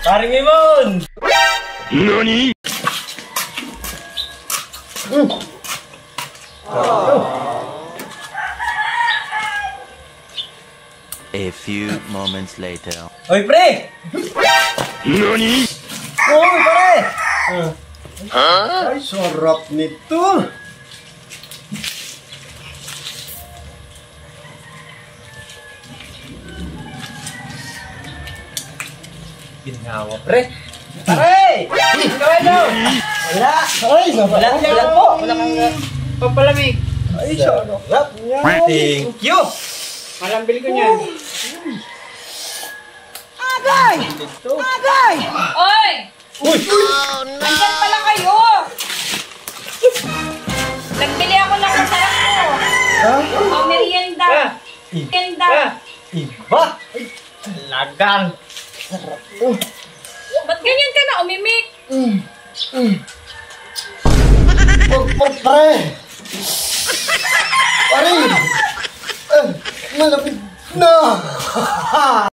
Paring Imon! NANI?! A few moments later. Hoy, pre! NANI?! Hoy, pare! Ay, sarap nito. Ginawa, pre! Pare! Gawin daw! Wala. Ay, Wala po! Wala kang Pampalamig. Ay, sarap niya. Thank you! Malambil ko niyan. Agay! Agay! Oy! Uy! Nandyan pala kayo! Nagbili ako ng masarap mo. O, merienda. Merienda. Iba! Talagang! Ba't ganyan ka na umimik? Pare. Pare. Malapit na.